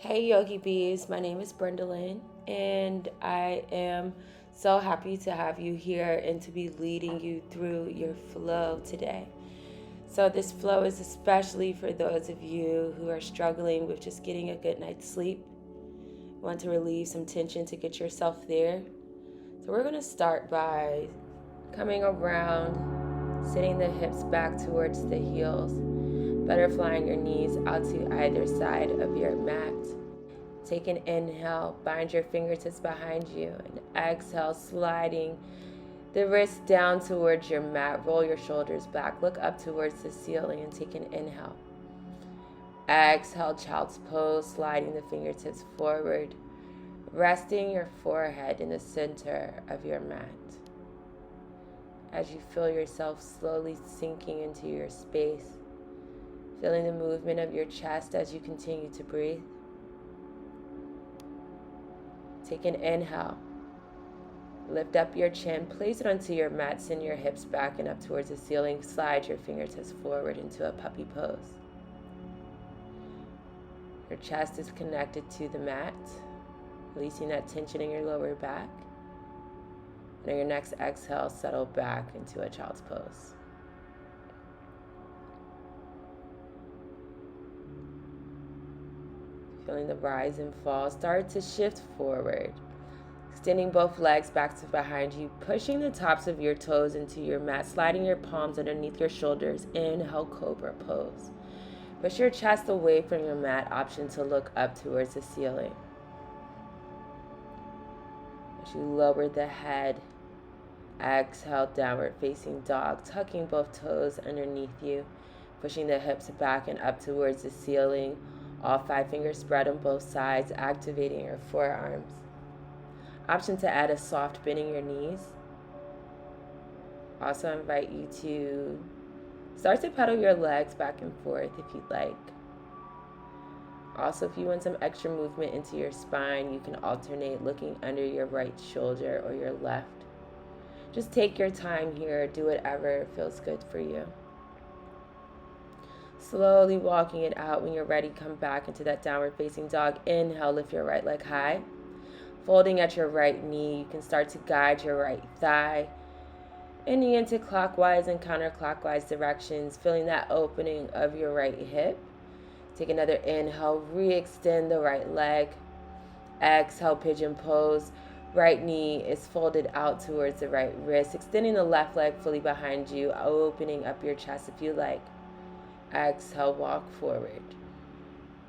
Hey Yogi Bees, my name is Brendalyn, and I am so happy to have you here and to be leading you through your flow today. So, this flow is especially for those of you who are struggling with just getting a good night's sleep, want to relieve some tension to get yourself there. So, we're going to start by coming around, sitting the hips back towards the heels, butterflying your knees out to either side of your mat. Take an inhale, bind your fingertips behind you, and exhale, sliding the wrists down towards your mat. Roll your shoulders back, look up towards the ceiling, and take an inhale. Exhale, child's pose, sliding the fingertips forward, resting your forehead in the center of your mat. As you feel yourself slowly sinking into your space, feeling the movement of your chest as you continue to breathe. Take an inhale. Lift up your chin, place it onto your mat, send your hips back and up towards the ceiling. Slide your fingertips forward into a puppy pose. Your chest is connected to the mat, releasing that tension in your lower back. And on your next exhale, settle back into a child's pose. Feeling the rise and fall, start to shift forward. Extending both legs back to behind you, pushing the tops of your toes into your mat, sliding your palms underneath your shoulders. Inhale, cobra pose. Push your chest away from your mat, option to look up towards the ceiling. As you lower the head, exhale, downward facing dog, tucking both toes underneath you, pushing the hips back and up towards the ceiling. All 5 fingers spread on both sides, activating your forearms. Option to add a soft bending your knees. Also invite you to start to pedal your legs back and forth if you'd like. Also, if you want some extra movement into your spine, you can alternate looking under your right shoulder or your left. Just take your time here, do whatever feels good for you. Slowly walking it out. When you're ready, come back into that downward facing dog. Inhale, lift your right leg high. Folding at your right knee, you can start to guide your right thigh into clockwise and counterclockwise directions, feeling that opening of your right hip. Take another inhale, re-extend the right leg. Exhale, pigeon pose. Right knee is folded out towards the right wrist, extending the left leg fully behind you, opening up your chest if you like. Exhale, walk forward.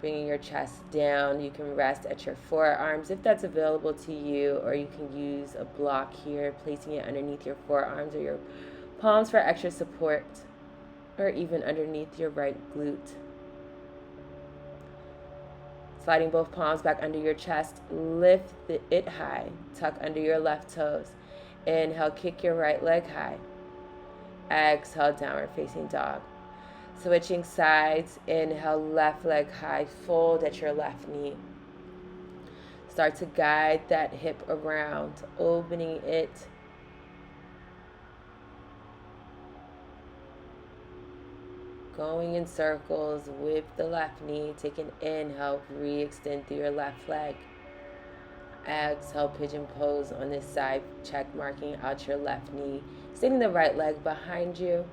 Bringing your chest down, you can rest at your forearms if that's available to you, or you can use a block here, placing it underneath your forearms or your palms for extra support, or even underneath your right glute. Sliding both palms back under your chest, lift it high, tuck under your left toes. Inhale, kick your right leg high. Exhale, downward facing dog. Switching sides, inhale, left leg high, fold at your left knee. Start to guide that hip around, opening it. Going in circles with the left knee. Take an inhale, re-extend through your left leg. Exhale, pigeon pose on this side, check marking out your left knee. Extending the right leg behind you.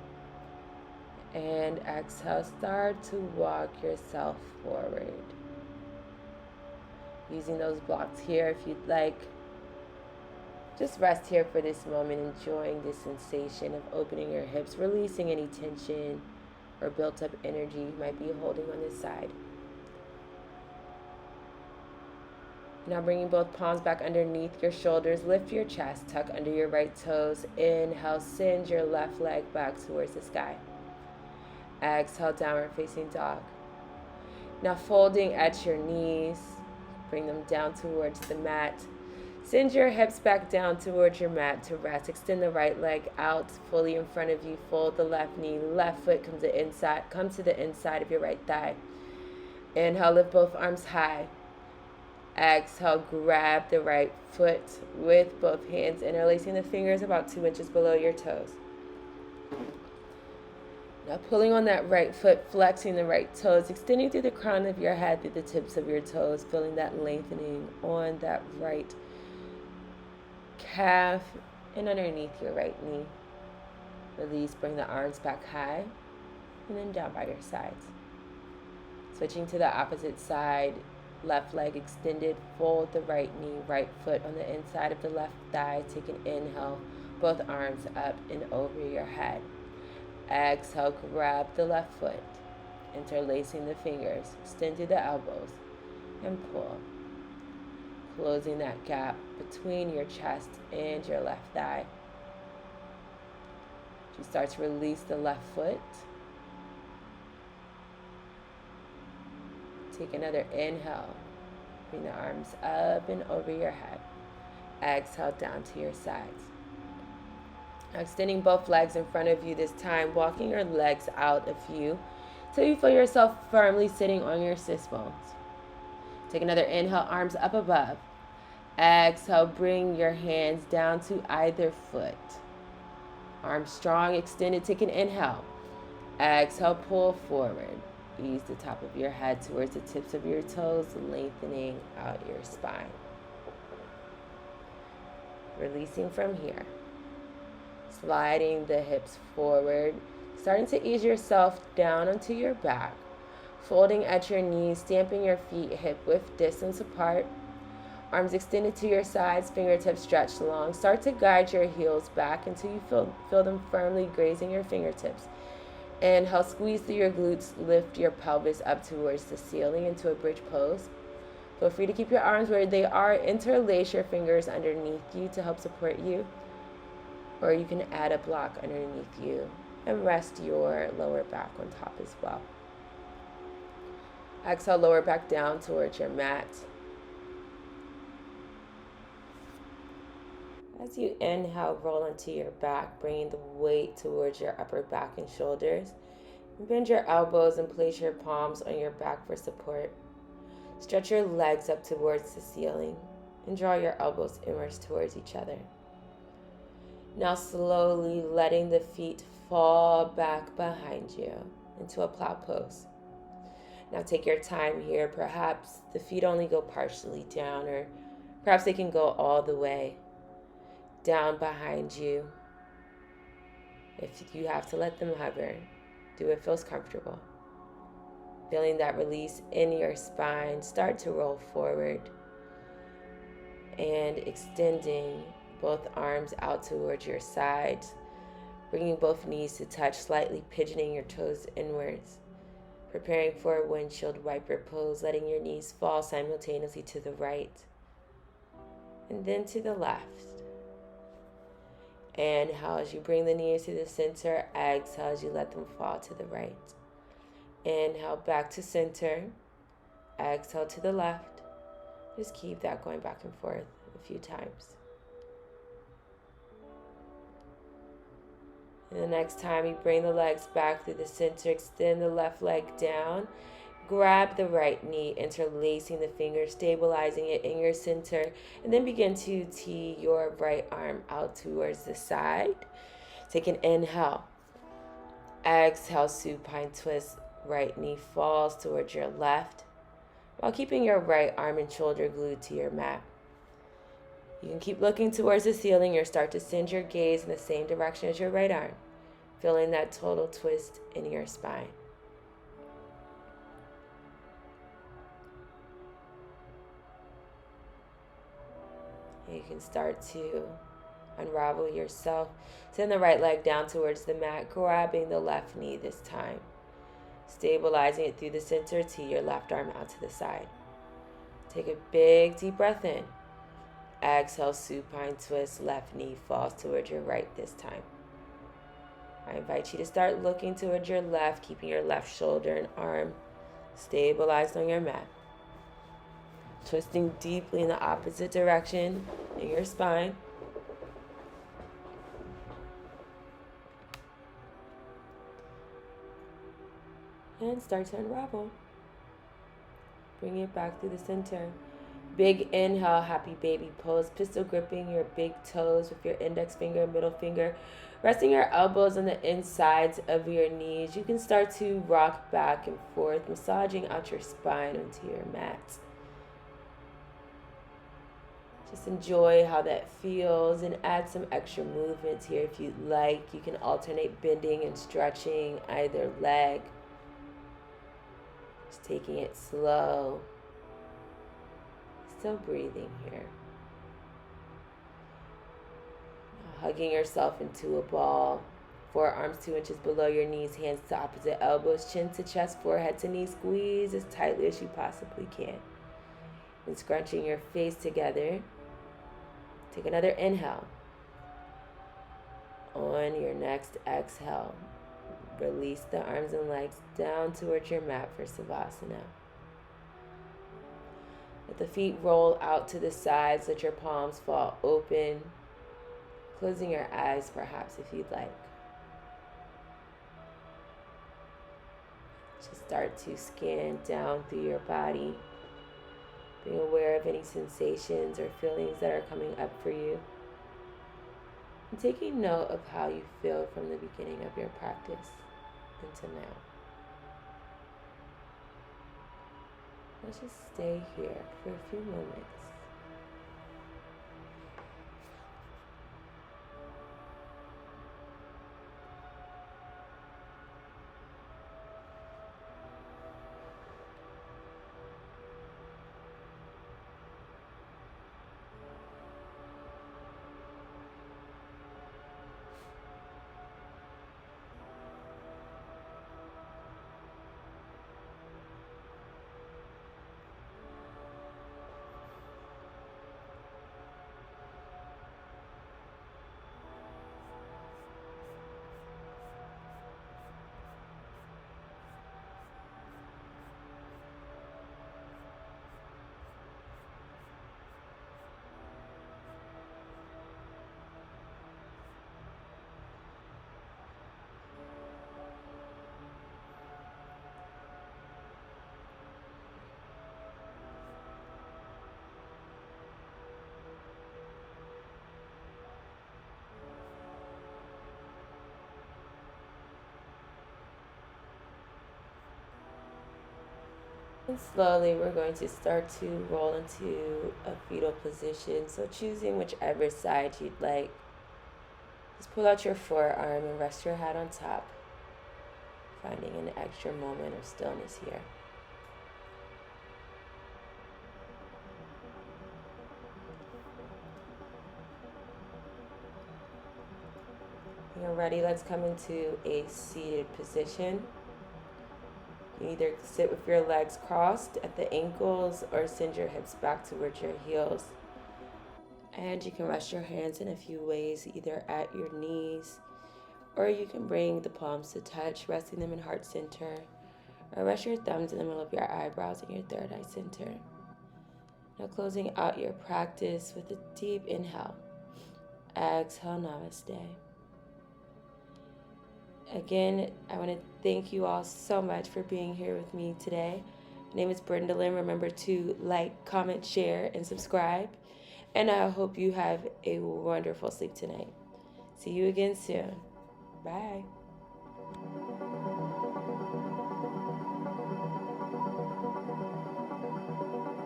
And exhale, start to walk yourself forward. Using those blocks here if you'd like. Just rest here for this moment, enjoying this sensation of opening your hips, releasing any tension or built up energy you might be holding on this side. Now bringing both palms back underneath your shoulders, lift your chest, tuck under your right toes. Inhale, send your left leg back towards the sky. Exhale, downward facing dog. Now folding at your knees, bring them down towards the mat. Send your hips back down towards your mat to rest. Extend the right leg out fully in front of you. Fold the left knee, left foot come to the inside of your right thigh. Inhale, lift both arms high. Exhale, grab the right foot with both hands, interlacing the fingers about 2 inches below your toes. Now pulling on that right foot, flexing the right toes, extending through the crown of your head, through the tips of your toes, feeling that lengthening on that right calf and underneath your right knee. Release, bring the arms back high and then down by your sides. Switching to the opposite side, left leg extended, fold the right knee, right foot on the inside of the left thigh. Take an inhale, both arms up and over your head. Exhale, grab the left foot, interlacing the fingers, extend through the elbows, and pull. Closing that gap between your chest and your left thigh. You start to release the left foot. Take another inhale. Bring the arms up and over your head. Exhale down to your sides. Now extending both legs in front of you this time, walking your legs out a few till you feel yourself firmly sitting on your sits bones. Take another inhale, arms up above. Exhale, bring your hands down to either foot. Arms strong, extended. Take an inhale. Exhale, pull forward. Ease the top of your head towards the tips of your toes, lengthening out your spine. Releasing from here. Sliding the hips forward. Starting to ease yourself down onto your back. Folding at your knees, stamping your feet hip width distance apart. Arms extended to your sides, fingertips stretched long. Start to guide your heels back until you feel them firmly grazing your fingertips. Inhale, squeeze through your glutes, lift your pelvis up towards the ceiling into a bridge pose. Feel free to keep your arms where they are. Interlace your fingers underneath you to help support you. Or you can add a block underneath you and rest your lower back on top as well. Exhale, lower back down towards your mat. As you inhale, roll onto your back, bringing the weight towards your upper back and shoulders. Bend your elbows and place your palms on your back for support. Stretch your legs up towards the ceiling and draw your elbows inwards towards each other. Now slowly letting the feet fall back behind you into a plow pose. Now take your time here. Perhaps the feet only go partially down, or perhaps they can go all the way down behind you. If you have to let them hover, do what feels comfortable. Feeling that release in your spine, start to roll forward and extending both arms out towards your sides, bringing both knees to touch, slightly pigeoning your toes inwards, preparing for a windshield wiper pose, letting your knees fall simultaneously to the right and then to the left. Inhale as you bring the knees to the center. Exhale as you let them fall to the right. Inhale back to center. Exhale to the left. Just keep that going back and forth a few times. And the next time you bring the legs back through the center, extend the left leg down. Grab the right knee, interlacing the fingers, stabilizing it in your center, and then begin to tee your right arm out towards the side. Take an inhale. Exhale, supine twist. Right knee falls towards your left while keeping your right arm and shoulder glued to your mat. You can keep looking towards the ceiling or start to send your gaze in the same direction as your right arm, feeling that total twist in your spine. You can start to unravel yourself. Send the right leg down towards the mat, grabbing the left knee this time. Stabilizing it through the center, tee your left arm out to the side. Take a big deep breath in. Exhale, supine twist, left knee falls towards your right this time. I invite you to start looking towards your left, keeping your left shoulder and arm stabilized on your mat. Twisting deeply in the opposite direction in your spine. And start to unravel. Bring it back through the center. Big inhale, happy baby pose. Pistol gripping your big toes with your index finger and middle finger. Resting your elbows on the insides of your knees. You can start to rock back and forth, massaging out your spine onto your mat. Just enjoy how that feels and add some extra movements here if you'd like. You can alternate bending and stretching either leg. Just taking it slow. Still breathing here. Hugging yourself into a ball. Forearms 2 inches below your knees, hands to opposite elbows, chin to chest, forehead to knee. Squeeze as tightly as you possibly can. And scrunching your face together. Take another inhale. On your next exhale, release the arms and legs down towards your mat for Savasana. Let the feet roll out to the sides. Let your palms fall open. Closing your eyes perhaps if you'd like. Just start to scan down through your body. Being aware of any sensations or feelings that are coming up for you. And taking note of how you feel from the beginning of your practice until now. Let's just stay here for a few moments. And slowly we're going to start to roll into a fetal position. So choosing whichever side you'd like. Just pull out your forearm and rest your head on top. Finding an extra moment of stillness here. When you're ready, let's come into a seated position. You either sit with your legs crossed at the ankles or send your hips back towards your heels. And you can rest your hands in a few ways, either at your knees, or you can bring the palms to touch, resting them in heart center, or rest your thumbs in the middle of your eyebrows and your third eye center. Now closing out your practice with a deep inhale. Exhale, namaste. Again, I want to thank you all so much for being here with me today. My name is Brenda Lynn. Remember to like, comment, share, and subscribe. And I hope you have a wonderful sleep tonight. See you again soon. Bye.